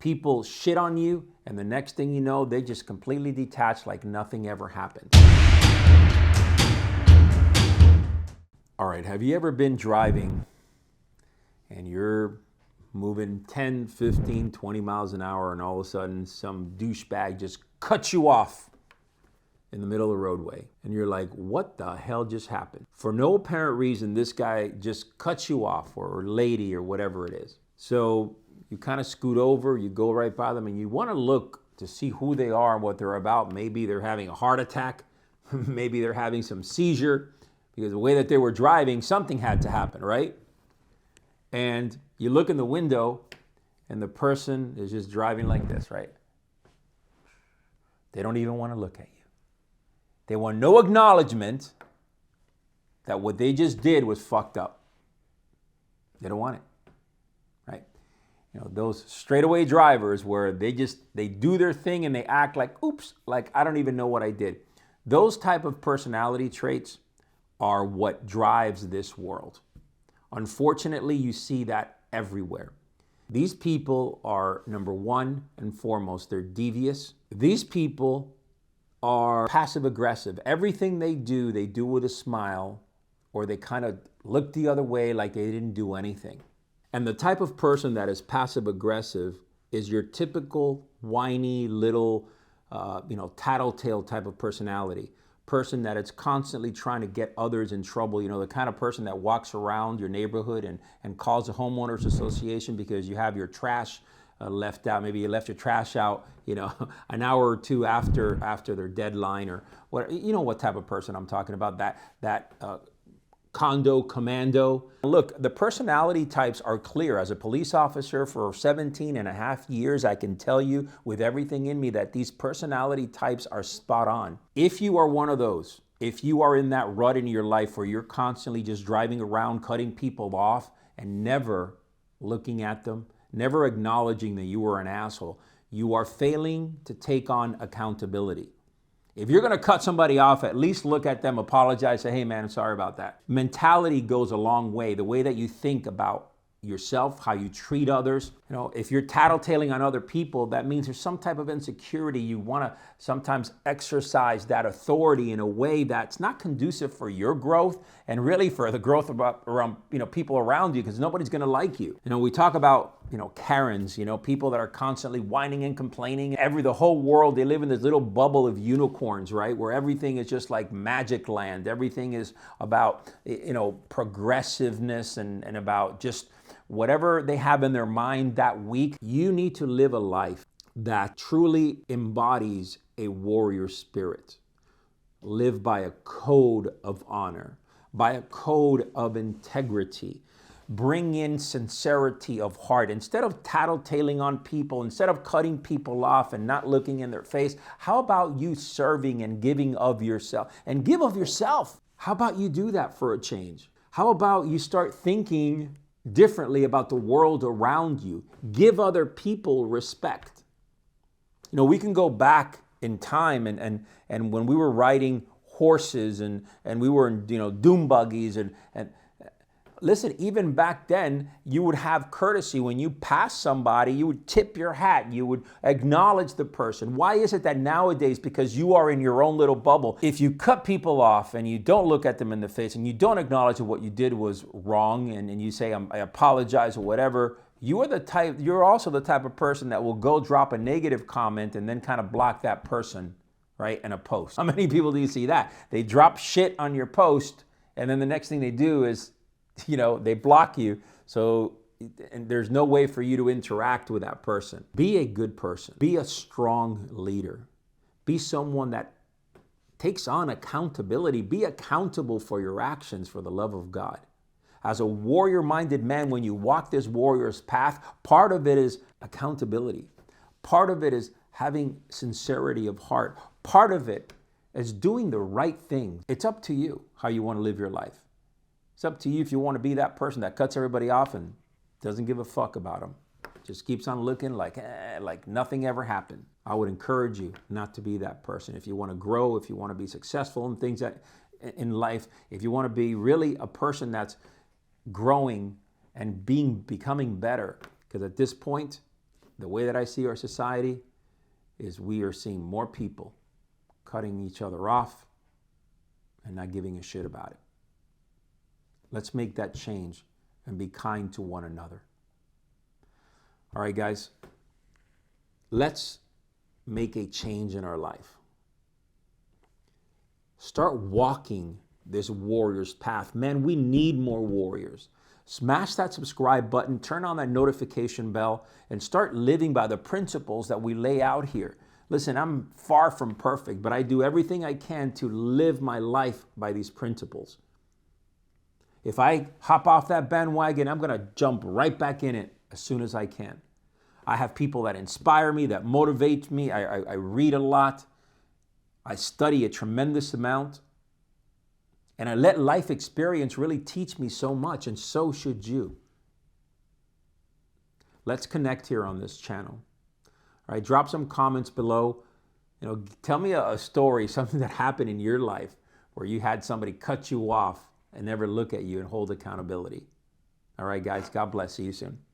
People shit on you, and the next thing you know, they just completely detach like nothing ever happened. All right, have you ever been driving and you're moving 10, 15, 20 miles an hour and all of a sudden some douchebag just cuts you off in the middle of the roadway and you're like, what the hell just happened? For no apparent reason, this guy just cuts you off, or lady, or whatever it is. So you kind of scoot over, you go right by them, and you want to look to see who they are and what they're about. Maybe they're having a heart attack. Maybe they're having some seizure, because the way that they were driving, something had to happen, right? And you look in the window and the person is just driving like this, right? They don't even want to look at you. They want no acknowledgement that what they just did was fucked up. They don't want it, right? You know, those straightaway drivers where they do their thing and they act like, oops, like I don't even know what I did. Those type of personality traits are what drives this world. Unfortunately, you see that everywhere. These people are, number one and foremost, they're devious. These people are passive aggressive. Everything they do with a smile, or they kind of look the other way like they didn't do anything. And the type of person that is passive aggressive is your typical whiny little, tattletale type of personality. Person that is constantly trying to get others in trouble. You know, the kind of person that walks around your neighborhood and calls a homeowners association because you have your trash left out. Maybe you left your trash out, an hour or two after their deadline, or what. You know what type of person I'm talking about? That condo commando. Look, the personality types are clear. As a police officer for 17 and a half years, I can tell you with everything in me that these personality types are spot on. If you are one of those, if you are in that rut in your life where you're constantly just driving around, cutting people off and never looking at them, never acknowledging that you were an asshole, you are failing to take on accountability. If you're going to cut somebody off, at least look at them, apologize, say, hey man, I'm sorry about that. Mentality goes a long way. The way that you think about yourself, how you treat others. If you're tattletaling on other people, that means there's some type of insecurity. You want to sometimes exercise that authority in a way that's not conducive for your growth and really for the growth around people around you, because nobody's going to like you. We talk about Karens, people that are constantly whining and complaining. The whole world, they live in this little bubble of unicorns, right? Where everything is just like magic land. Everything is about, progressiveness and about just whatever they have in their mind that week. You need to live a life that truly embodies a warrior spirit. Live by a code of honor, by a code of integrity. Bring in sincerity of heart. Instead of tattletaling on people, instead of cutting people off and not looking in their face, how about you serving and giving of yourself? And give of yourself. How about you do that for a change? How about you start thinking differently about the world around you? Give other people respect. We can go back in time and when we were riding horses and we were in doom buggies and listen, even back then, you would have courtesy. When you pass somebody, you would tip your hat. You would acknowledge the person. Why is it that nowadays, because you are in your own little bubble, if you cut people off and you don't look at them in the face and you don't acknowledge that what you did was wrong and you say, I apologize or whatever, you're also the type of person that will go drop a negative comment and then kind of block that person, right, in a post. How many people do you see that? They drop shit on your post and then the next thing they do is they block you, and there's no way for you to interact with that person. Be a good person. Be a strong leader. Be someone that takes on accountability. Be accountable for your actions for the love of God. As a warrior-minded man, when you walk this warrior's path, part of it is accountability. Part of it is having sincerity of heart. Part of it is doing the right thing. It's up to you how you want to live your life. It's up to you if you want to be that person that cuts everybody off and doesn't give a fuck about them. Just keeps on looking like nothing ever happened. I would encourage you not to be that person. If you want to grow, if you want to be successful in things in life, if you want to be really a person that's growing and becoming better, because at this point, the way that I see our society is we are seeing more people cutting each other off and not giving a shit about it. Let's make that change and be kind to one another. All right, guys, let's make a change in our life. Start walking this warrior's path. Man, we need more warriors. Smash that subscribe button, turn on that notification bell, and start living by the principles that we lay out here. Listen, I'm far from perfect, but I do everything I can to live my life by these principles. If I hop off that bandwagon, I'm going to jump right back in it as soon as I can. I have people that inspire me, that motivate me. I read a lot. I study a tremendous amount. And I let life experience really teach me so much, and so should you. Let's connect here on this channel. All right, drop some comments below. Tell me a story, something that happened in your life where you had somebody cut you off and never look at you and hold accountability. All right, guys, God bless. See you soon.